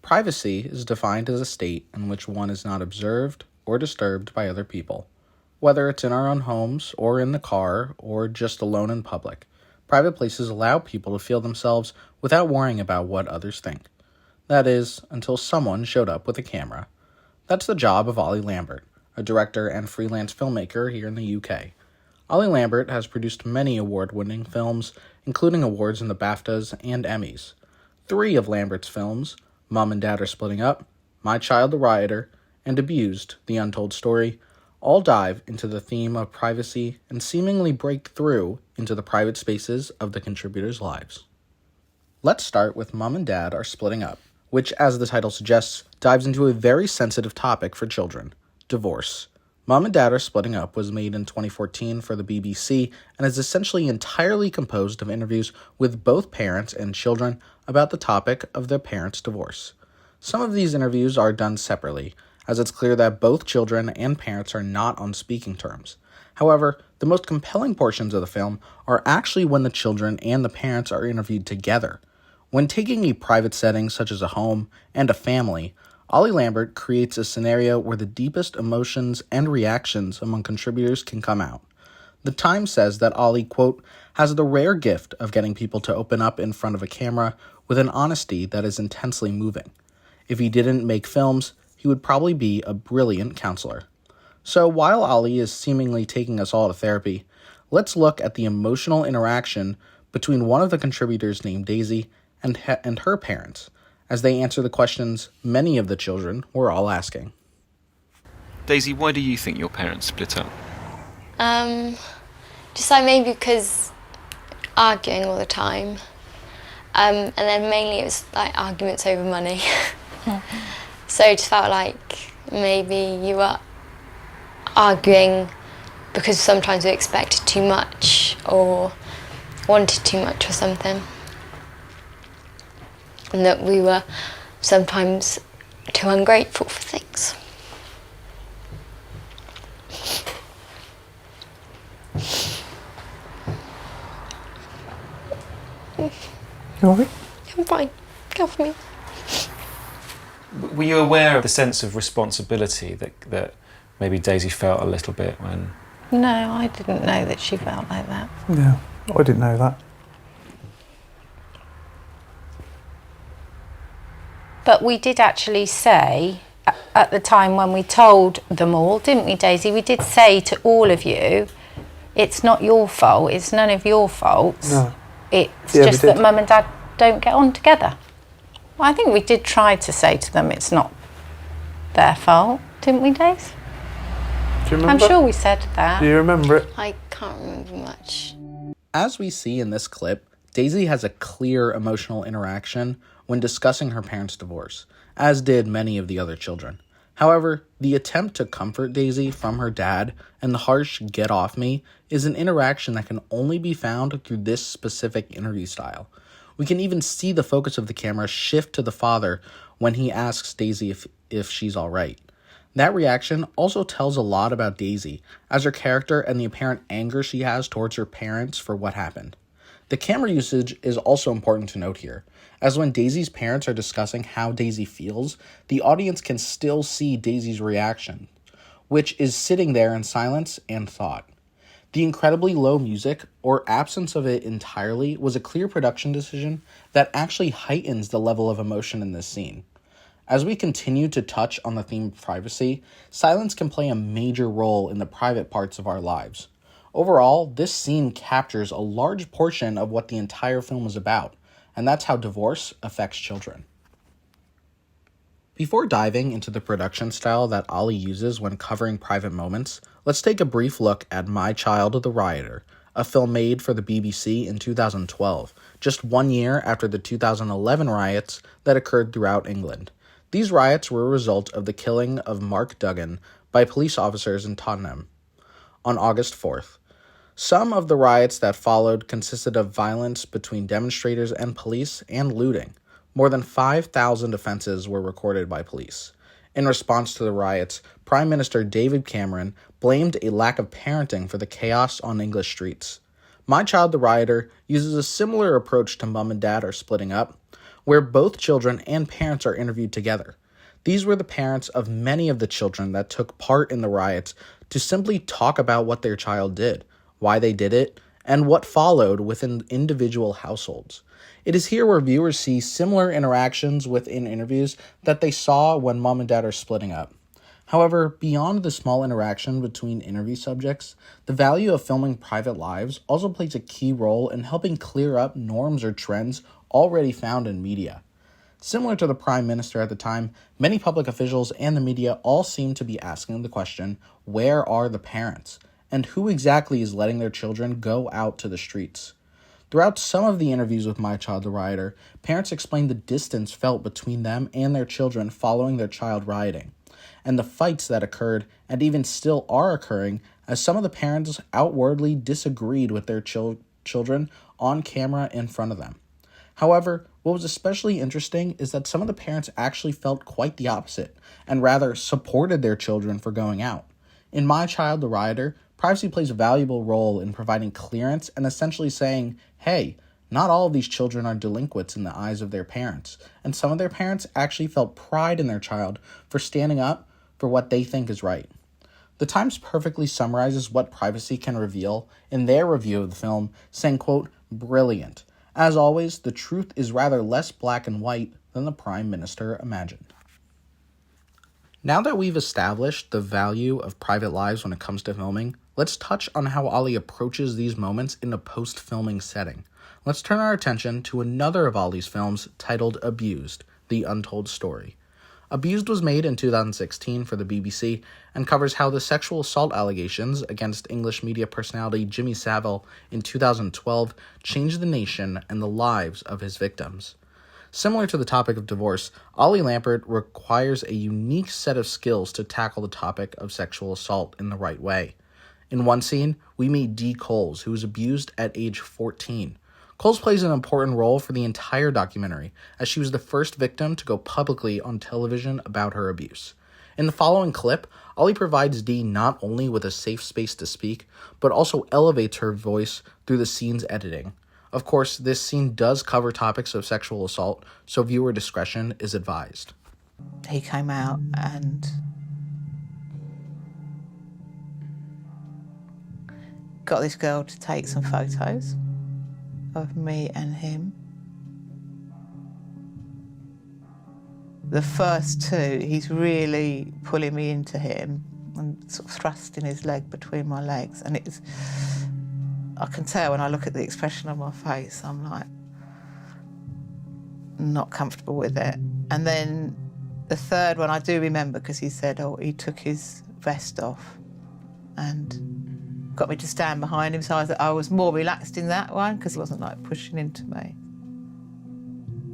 Privacy is defined as a state in which one is not observed or disturbed by other people. Whether it's in our own homes, or in the car, or just alone in public, private places allow people to feel themselves without worrying about what others think. That is, until someone showed up with a camera. That's the job of Olly Lambert, a director and freelance filmmaker here in the UK. Olly Lambert has produced many award-winning films, including awards in the BAFTAs and Emmys. 3 of Lambert's films, Mom and Dad Are Splitting Up, My Child the Rioter, and Abused, The Untold Story, all dive into the theme of privacy and seemingly break through into the private spaces of the contributors' lives. Let's start with Mom and Dad Are Splitting Up, which, as the title suggests, dives into a very sensitive topic for children: divorce. Mom and Dad Are Splitting Up was made in 2014 for the BBC and is essentially entirely composed of interviews with both parents and children about the topic of their parents' divorce. Some of these interviews are done separately, as it's clear that both children and parents are not on speaking terms. However, the most compelling portions of the film are actually when the children and the parents are interviewed together. When taking a private setting such as a home and a family, Olly Lambert creates a scenario where the deepest emotions and reactions among contributors can come out. The Times says that Olly, quote, has the rare gift of getting people to open up in front of a camera with an honesty that is intensely moving. If he didn't make films, he would probably be a brilliant counselor. So while Olly is seemingly taking us all to therapy, let's look at the emotional interaction between one of the contributors named Daisy and her parents, as they answer the questions many of the children were all asking. Daisy, why do you think your parents split up? Just like maybe because arguing all the time. And then mainly it was like arguments over money. So it just felt like maybe you were arguing because sometimes we expected too much or wanted too much or something. And that we were sometimes too ungrateful for things. You alright? I'm fine. Go for me. Were you aware of the sense of responsibility that maybe Daisy felt a little bit when... No, I didn't know that she felt like that. Yeah, I didn't know that. But we did actually say, at the time when we told them all, didn't we, Daisy? We did say to all of you, it's not your fault, it's none of your faults. No. It's just that Mum and Dad don't get on together. Well, I think we did try to say to them it's not their fault, didn't we, Daisy? Do you remember? I'm sure we said that. Do you remember it? I can't remember much. As we see in this clip, Daisy has a clear emotional interaction when discussing her parents' divorce, as did many of the other children. However, the attempt to comfort Daisy from her dad and the harsh "get off me" is an interaction that can only be found through this specific interview style. We can even see the focus of the camera shift to the father when he asks Daisy if she's alright. That reaction also tells a lot about Daisy, as her character and the apparent anger she has towards her parents for what happened. The camera usage is also important to note here, as when Daisy's parents are discussing how Daisy feels, the audience can still see Daisy's reaction, which is sitting there in silence and thought. The incredibly low music, or absence of it entirely, was a clear production decision that actually heightens the level of emotion in this scene. As we continue to touch on the theme of privacy, silence can play a major role in the private parts of our lives. Overall, this scene captures a large portion of what the entire film is about, and that's how divorce affects children. Before diving into the production style that Olly uses when covering private moments, let's take a brief look at My Child the Rioter, a film made for the BBC in 2012, just 1 year after the 2011 riots that occurred throughout England. These riots were a result of the killing of Mark Duggan by police officers in Tottenham on August 4th. Some of the riots that followed consisted of violence between demonstrators and police and looting. More than 5,000 offenses were recorded by police. In response to the riots, Prime Minister David Cameron blamed a lack of parenting for the chaos on English streets. My Child the Rioter uses a similar approach to Mum and Dad Are Splitting Up, where both children and parents are interviewed together. These were the parents of many of the children that took part in the riots to simply talk about what their child did, why they did it, and what followed within individual households. It is here where viewers see similar interactions within interviews that they saw when mom and dad are splitting up. However, beyond the small interaction between interview subjects, the value of filming private lives also plays a key role in helping clear up norms or trends already found in media. Similar to the Prime Minister at the time, many public officials and the media all seem to be asking the question, where are the parents? And who exactly is letting their children go out to the streets? Throughout some of the interviews with My Child the Rioter, parents explained the distance felt between them and their children following their child rioting, and the fights that occurred and even still are occurring as some of the parents outwardly disagreed with their children on camera in front of them. However, what was especially interesting is that some of the parents actually felt quite the opposite and rather supported their children for going out. In My Child the Rioter, privacy plays a valuable role in providing clearance and essentially saying, hey, not all of these children are delinquents in the eyes of their parents, and some of their parents actually felt pride in their child for standing up for what they think is right. The Times perfectly summarizes what privacy can reveal in their review of the film, saying, quote, brilliant. As always, the truth is rather less black and white than the Prime Minister imagined. Now that we've established the value of private lives when it comes to filming, let's touch on how Olly approaches these moments in a post-filming setting. Let's turn our attention to another of Olly's films titled Abused, The Untold Story. Abused was made in 2016 for the BBC and covers how the sexual assault allegations against English media personality Jimmy Savile in 2012 changed the nation and the lives of his victims. Similar to the topic of divorce, Olly Lambert requires a unique set of skills to tackle the topic of sexual assault in the right way. In one scene, we meet Dee Coles, who was abused at age 14. Coles plays an important role for the entire documentary, as she was the first victim to go publicly on television about her abuse. In the following clip, Olly provides Dee not only with a safe space to speak, but also elevates her voice through the scene's editing. Of course, this scene does cover topics of sexual assault, so viewer discretion is advised. He came out and got this girl to take some photos of me and him. The first two, he's really pulling me into him and sort of thrusting his leg between my legs. And I can tell when I look at the expression on my face, I'm like, not comfortable with it. And then the third one I do remember because he said, he took his vest off and got me to stand behind him, so I was more relaxed in that one because he wasn't like pushing into me.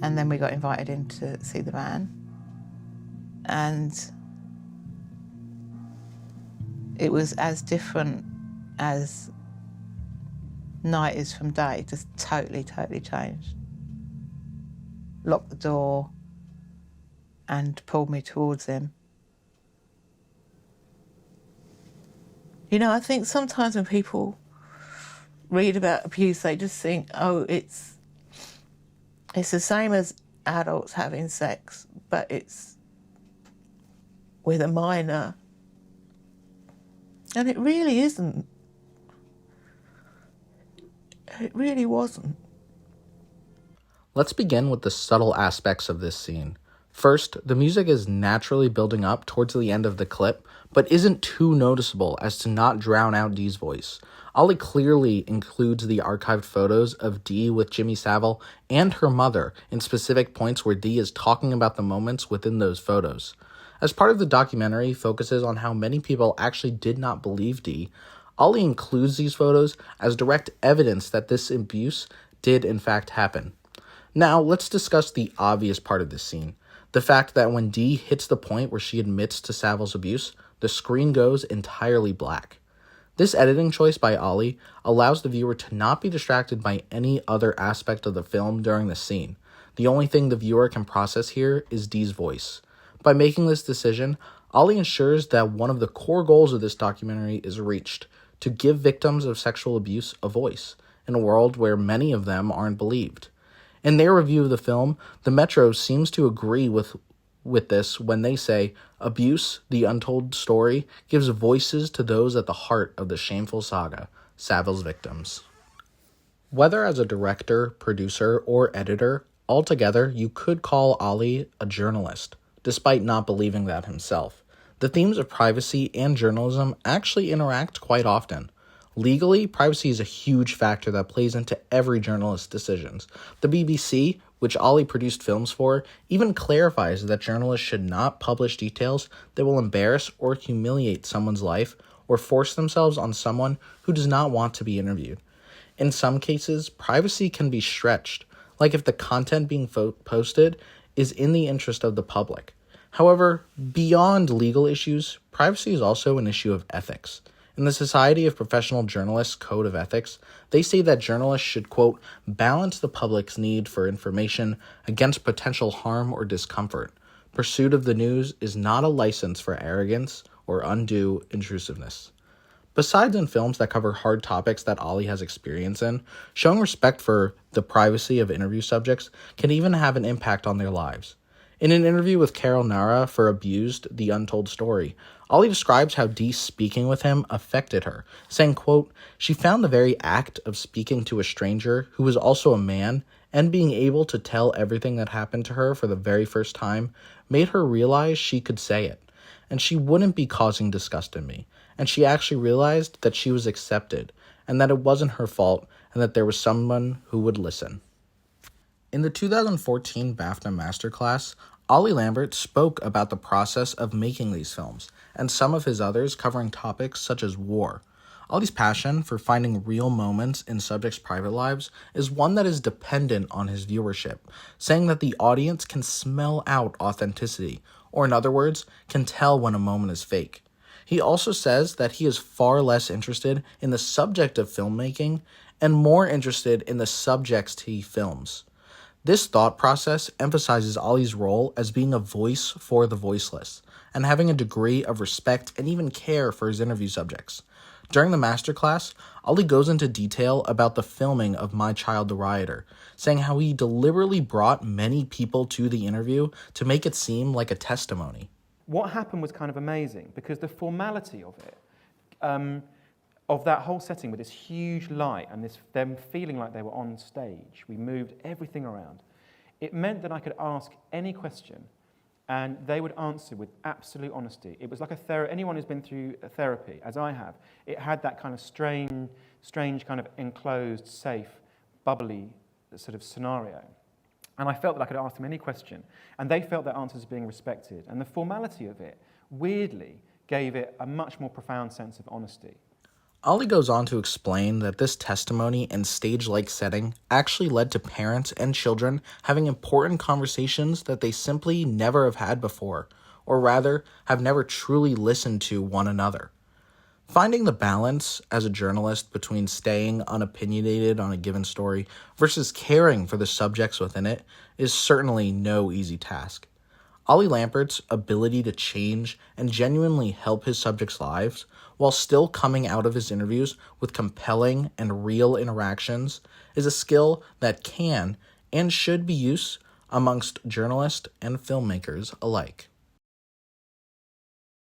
And then we got invited in to see the man, and it was as different as night is from day, just totally changed. Locked the door and pulled me towards him. You know, I think sometimes when people read about abuse, they just think, it's the same as adults having sex, but it's with a minor. And it really isn't. It really wasn't. Let's begin with the subtle aspects of this scene. First, the music is naturally building up towards the end of the clip, but isn't too noticeable as to not drown out Dee's voice. Olly clearly includes the archived photos of Dee with Jimmy Savile and her mother in specific points where Dee is talking about the moments within those photos. As part of the documentary focuses on how many people actually did not believe Dee, Olly includes these photos as direct evidence that this abuse did in fact happen. Now, let's discuss the obvious part of this scene. The fact that when Dee hits the point where she admits to Savile's abuse, the screen goes entirely black. This editing choice by Olly allows the viewer to not be distracted by any other aspect of the film during the scene. The only thing the viewer can process here is Dee's voice. By making this decision, Olly ensures that one of the core goals of this documentary is reached, to give victims of sexual abuse a voice, in a world where many of them aren't believed. In their review of the film, the Metro seems to agree with this when they say, "Abuse, the untold story, gives voices to those at the heart of the shameful saga, Saville's victims." Whether as a director, producer, or editor, altogether you could call Olly a journalist, despite not believing that himself. The themes of privacy and journalism actually interact quite often. Legally, privacy is a huge factor that plays into every journalist's decisions. The BBC, which Olly produced films for, even clarifies that journalists should not publish details that will embarrass or humiliate someone's life or force themselves on someone who does not want to be interviewed. In some cases, privacy can be stretched, like if the content being posted is in the interest of the public. However, beyond legal issues, privacy is also an issue of ethics. In the Society of Professional Journalists Code of Ethics, they say that journalists should, quote, balance the public's need for information against potential harm or discomfort. Pursuit of the news is not a license for arrogance or undue intrusiveness. Besides in films that cover hard topics that Olly has experience in, showing respect for the privacy of interview subjects can even have an impact on their lives. In an interview with Carol Nara for Abused, The Untold Story, Olly describes how Dee speaking with him affected her, saying, quote, "She found the very act of speaking to a stranger who was also a man and being able to tell everything that happened to her for the very first time made her realize she could say it, and she wouldn't be causing disgust in me. And she actually realized that she was accepted, and that it wasn't her fault, and that there was someone who would listen." In the 2014 BAFTA Masterclass, Olly Lambert spoke about the process of making these films, and some of his others covering topics such as war. Olly's passion for finding real moments in subjects' private lives is one that is dependent on his viewership, saying that the audience can smell out authenticity, or in other words, can tell when a moment is fake. He also says that he is far less interested in the subject of filmmaking and more interested in the subjects he films. This thought process emphasizes Olly's role as being a voice for the voiceless and having a degree of respect and even care for his interview subjects. During the masterclass, Olly goes into detail about the filming of My Child the Rioter, saying how he deliberately brought many people to the interview to make it seem like a testimony. What happened was kind of amazing because the formality of it, of that whole setting with this huge light and them feeling like they were on stage, we moved everything around. It meant that I could ask any question and they would answer with absolute honesty. It was like anyone who's been through therapy, as I have, it had that kind of strange kind of enclosed, safe, bubbly sort of scenario. And I felt that I could ask them any question, and they felt their answers being respected. And the formality of it, weirdly, gave it a much more profound sense of honesty. Olly goes on to explain that this testimony and stage-like setting actually led to parents and children having important conversations that they simply never have had before, or rather, have never truly listened to one another. Finding the balance as a journalist between staying unopinionated on a given story versus caring for the subjects within it is certainly no easy task. Olly Lambert's ability to change and genuinely help his subjects' lives while still coming out of his interviews with compelling and real interactions is a skill that can and should be used amongst journalists and filmmakers alike.